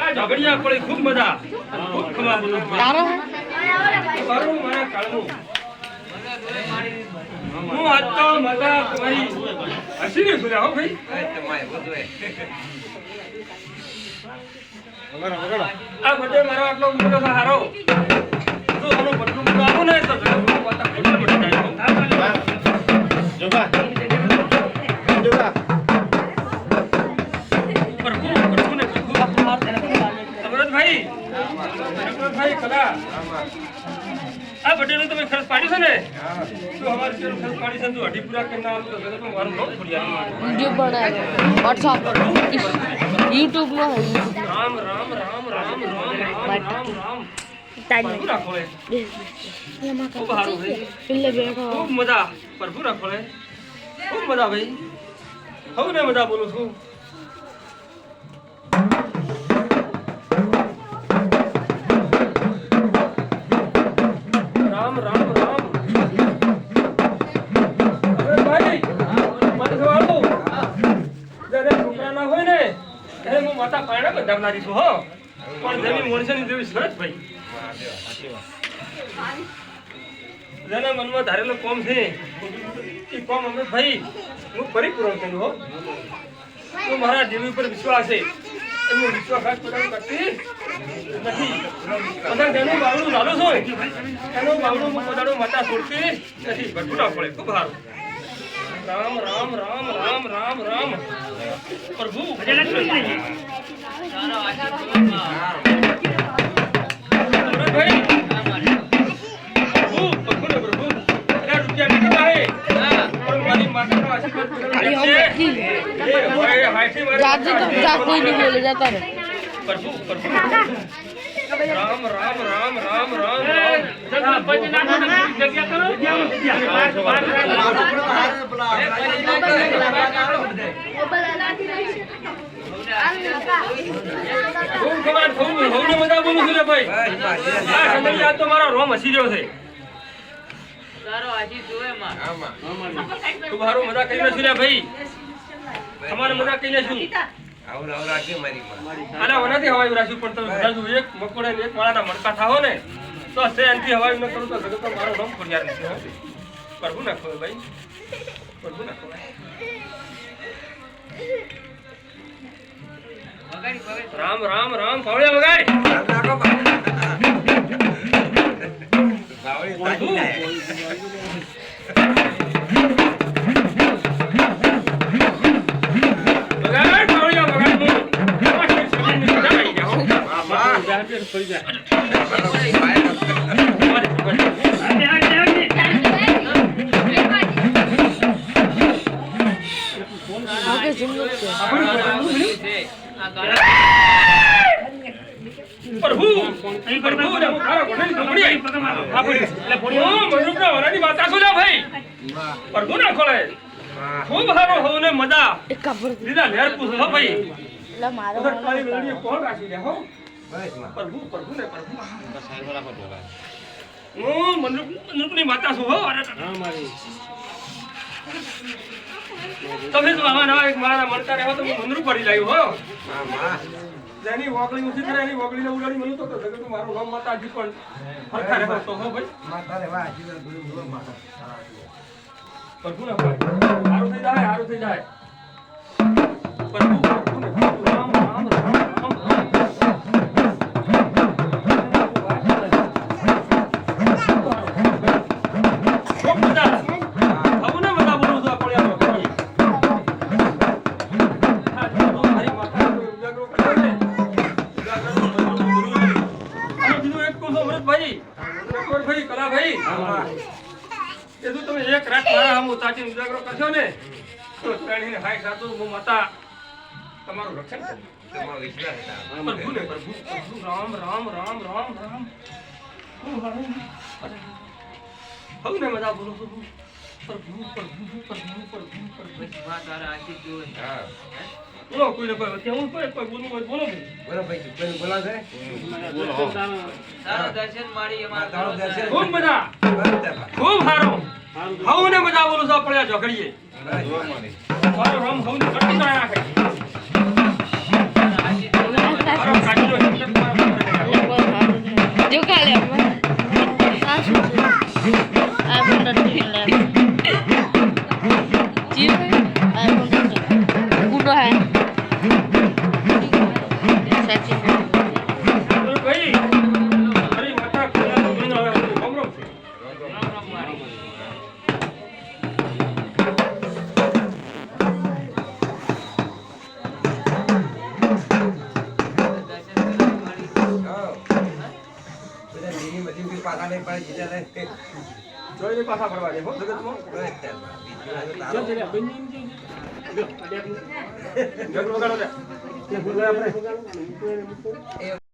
झगड़िया पड़े खूब मजा खूब खमा હું આજ તો મજા તમારી હસીને સુન્યા હો ભાઈ આ બધે મારો આટલો મોટો સહારો તો આનો બધું મોટો આવો ને તો વાતા કેટલા મોટા જાય જોગા જોગા પ્રભુ ને ભાઈ કલા આ બટેલો તમે ખર્ચ પાડી છે ને તો અમારે પેલો ખર્ચ પાડી છે તો અઢી પૂરા કરીને આવું તો તો મારું નામ છોડી આવું वीडियो बनाए व्हाट्सएप पर YouTube में है રામ રામ રામ રામ રામ રામ રામ ताज પ્રભુ રાખો લે ये मां ખૂબ સારું ભાઈ पिल्ले बैठो ખૂબ મજા પ્રભુ રાખો લે ખૂબ મજા ભાઈ હવે ને મજા બોલું છું રામ રામ રામ અરે ભાઈ મને સવાળો જ્યારે છોકરા ના હોય ને ત્યારે હું માતા પાણા બંધાવનારી છું હો પણ જેવી મણસેની જેવી સરસ ભાઈ જેના મનમાં ધારેલો કોમ છે એ કોમ અમે ભાઈ હું પરિપૂર્ણ કર્યું હો તો મારા દેવી ઉપર વિશ્વાસ છે એનો વિશ્વાસઘાત કરતી નથી બધા જેનું બાવડું લાલું છું એનું બાવડું હું પોતાનું માતા છોડતી નથી બધું ના પડે ખૂબ સારું રામ રામ રામ રામ રામ રામ પ્રભુ ભાઈ પ્રભુ રૂપિયા નીકળતા હે પણ મારી માતાનો આશીર્વાદ जाते तो क्या कोई नहीं बोले जाता है प्रभु प्रभु राम राम राम राम राम राम जगह करो મજા બોલું છું ભાઈ આ તો મારો રોમ હસી રહ્યો છે તમારો મજા કરી લેશું ભાઈ તમારે મજા કરી લેશું આના વનાથી હવાયું રાખ્યું પણ તમે બધા જો એક મકોડે એક માળાના મણકા થાઓ ને તો સેનથી હવાયું ન કરું તો જગત મારો નામ ખોડિયાર નથી પ્રભુ નાખો ભાઈ પ્રભુ નાખો રામ રામ રામ પાવળિયા વગાડી आगे जिम लोग प्रभु प्रभु ने मारा कोने कंपनी आई आपड़ी એટલે ફોડી ઓ મનુષ્ય વરાની માતા છો લે ભાઈ પ્રભુ ના ખોળે ખૂબ હારો હોને મજા एक कबर લીધા લેર પૂછો હો ભાઈ ला मारो ઉધર કાળી વેડી કોણ રાખી દે હો પ્રભુ પ્રભુ ને પ્રભુ સાહેબ વાળા કો જોગા ઓ મનુષ્યની માતા છો હો અરે હા મારી તમે તો આવા નવા એક મારા મળતા રહો તો હું મંદિર પડી લાવ્યો હો હા માં જેની વોગળી ઉઠી કરે એની વોગળીને ઉડાડી મળું તો જગત મારું નામ માતાજી પણ ફરખા રહો તો હો ભાઈ માતા રે વાહ જીવન ગુરુ માતા પ્રભુ ના ભાઈ હારું થઈ જાય પ્રભુ પ્રભુ રામ રામ રામ એક રાત મારા હમ ઉતાચી ઉજાગરો કરશો ને તો ત્રણેય હાય સાતું હું માતા તમારું રક્ષણ કરે તમારો વિશ્વાસ પ્રભુ ને પ્રભુ પ્રભુ રામ રામ રામ રામ રામ હું ને મજા બોલું છું બોલો કોઈને કોઈ અત્યારે હું કોઈ બોલવું હોય તો બોલો ભાઈ. બોલો ભાઈ કોઈને બોલાવે છે? ખૂબ મજા ખૂબ સારો હવને મજા બોલું છો પડ્યા ઝઘડીએ મારો રમ હવને કટી નાખે મારો કાઢીનો શબ્દ મારો જો કાલે આ શું છે આ બંધ નથી जी આ બંધ ગુડો હે સેક્સી બોલ ભાઈ અરે માતા ખોલા તો મહિનો હવે ગમરો છે હા. બધા લીલી બધી બી પાછા નહીં પડે, જીજા નહીં. જોઈને પાછા ફરવા દે હો જગતમાં બસ ચાલ. બીજું હવે તારો. ચાલ ચાલ બંને જગ વગાડો રે આપણે એ